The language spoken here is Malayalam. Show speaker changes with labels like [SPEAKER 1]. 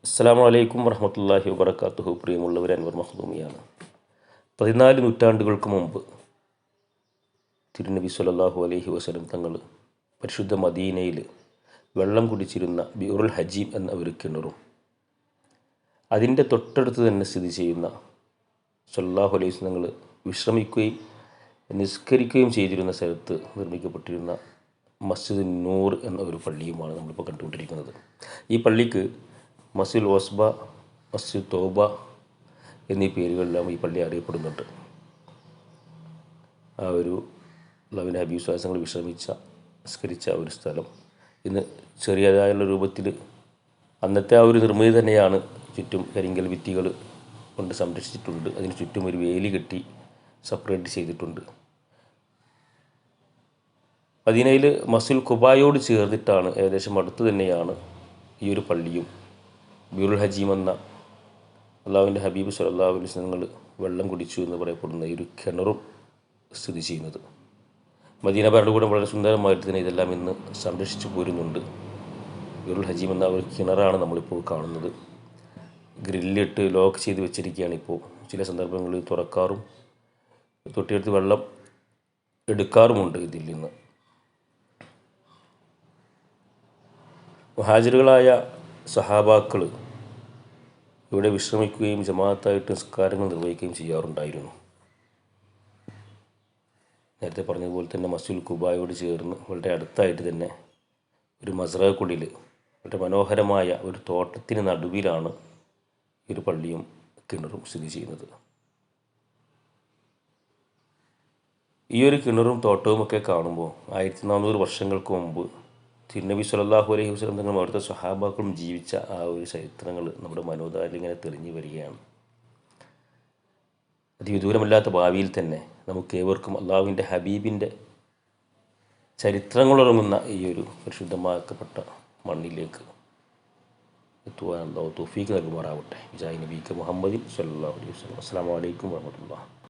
[SPEAKER 1] അസ്സലാമു അലൈക്കും വറഹ്മത്തുള്ളാഹി വബറകാതുഹു. പ്രിയമുള്ളവർ, അൻവർ മഖ്ദൂമിയാണ്. 14 നൂറ്റാണ്ടുകൾക്ക് മുമ്പ് തിരുനബി സ്വല്ലല്ലാഹു അലൈഹി വസല്ലം തങ്ങൾ പരിശുദ്ധ മദീനയിൽ വെള്ളം കുടിച്ചിരുന്ന ബിഉറുൽ ഹജീം എന്ന ഒരു കിണറും അതിൻ്റെ തൊട്ടടുത്ത് തന്നെ സ്ഥിതി ചെയ്യുന്ന സ്വല്ലല്ലാഹു അലൈഹി വസല്ലം തങ്ങൾ വിശ്രമിക്കുകയും നിസ്കരിക്കുകയും ചെയ്തിരുന്ന സ്ഥലത്ത് നിർമ്മിക്കപ്പെട്ടിരുന്ന മസ്ജിദ് നൂർ എന്ന ഒരു പള്ളിയുമാണ് നമ്മളിപ്പോൾ കണ്ടുകൊണ്ടിരിക്കുന്നത്. ഈ പള്ളിക്ക് മസ്ജിദുൽ വസ്ബ, മസ്ജിദ് തൗബ എന്നീ പേരുകളിലെല്ലാം ഈ പള്ളി അറിയപ്പെടുന്നുണ്ട്. ആ ഒരു അല്ലാഹുവിൻ്റെ ഹബീബ് സ്വല്ലല്ലാഹു അലൈഹി വസല്ലം വിശ്രമിച്ച നിസ്കരിച്ച ഒരു സ്ഥലം ഇന്ന് ചെറിയതായുള്ള രൂപത്തിൽ അന്നത്തെ ആ ഒരു നിർമ്മിതി തന്നെയാണ്. ചുറ്റും കരിങ്കൽ ഭിത്തികൾ കൊണ്ട് സംരക്ഷിച്ചിട്ടുണ്ട്. അതിന് ചുറ്റും ഒരു വേലി കെട്ടി സെപ്പറേറ്റ് ചെയ്തിട്ടുണ്ട്. മദീനയിൽ മസ്ജിദുൽ ഖുബായോട് ചേർന്നിട്ടാണ്, ഏകദേശം അടുത്ത് തന്നെയാണ് ഈ ഒരു പള്ളിയും ബിഉറുൽ ഹജീം എന്ന അല്ലാഹുവിൻ്റെ ഹബീബ് സ്വല്ലല്ലാഹു അലൈഹി വസല്ലം വെള്ളം കുടിച്ചു എന്ന് പറയപ്പെടുന്ന ഈ ഒരു കിണറും സ്ഥിതി ചെയ്യുന്നത്. മദീന ഭരണകൂടം വളരെ സുന്ദരമായിട്ട് തന്നെ ഇതെല്ലാം ഇന്ന് സംരക്ഷിച്ചു പോരുന്നുണ്ട്. ബിഉറുൽ ഹജീം എന്ന ഒരു കിണറാണ് നമ്മളിപ്പോൾ കാണുന്നത്. ഗ്രില്ലിട്ട് ലോക്ക് ചെയ്ത് വെച്ചിരിക്കുകയാണ്. ഇപ്പോൾ ചില സന്ദർഭങ്ങളിൽ തുറക്കാറും തൊട്ടിയെടുത്ത് വെള്ളം എടുക്കാറുമുണ്ട് ഇതിൽ നിന്ന്. മുഹാജിറുകളായ സഹാബാക്കൾ ഇവിടെ വിശ്രമിക്കുകയും ജമാഅത്തായിട്ട് നിസ്കാരങ്ങൾ നിർവഹിക്കുകയും ചെയ്യാറുണ്ടായിരുന്നു. നേരത്തെ പറഞ്ഞതുപോലെ തന്നെ മസ്ജിദുൽ ഖുബായോട് ചേർന്ന് വളരെ അടുത്തായിട്ട് തന്നെ ഒരു മസ്റഅക്കുള്ളിൽ വളരെ മനോഹരമായ ഒരു തോട്ടത്തിന് നടുവിലാണ് ഈ ഒരു പള്ളിയും കിണറും സ്ഥിതി ചെയ്യുന്നത്. ഈ ഒരു കിണറും തോട്ടവുമൊക്കെ കാണുമ്പോൾ 1400 വർഷങ്ങൾക്ക് മുമ്പ് തിരുനബി സ്വല്ലല്ലാഹു അലൈഹി വസല്ലം തങ്ങളും അവിടുത്തെ സ്വഹാബാക്കളും ജീവിച്ച ആ ഒരു ചരിത്രങ്ങൾ നമ്മുടെ മനോധാരയിൽ ഇങ്ങനെ തെളിഞ്ഞു വരികയാണ്. അതിവിദൂരമല്ലാത്ത ഭാവിയിൽ തന്നെ നമുക്ക് ഏവർക്കും അള്ളാഹുവിൻ്റെ ഹബീബിൻ്റെ ചരിത്രങ്ങളുറങ്ങുന്ന ഈ ഒരു പരിശുദ്ധമാക്കപ്പെട്ട മണ്ണിലേക്ക് എത്തുവാൻ അല്ലാഹു തൗഫീഖ് നൽകുമാറാവട്ടെ. ജായി നബീക മുഹമ്മദിൻ സ്വല്ലല്ലാഹു അലൈഹി വസല്ലം. അസ്സലാമു അലൈക്കും വറഹ്മത്തുള്ളാഹി.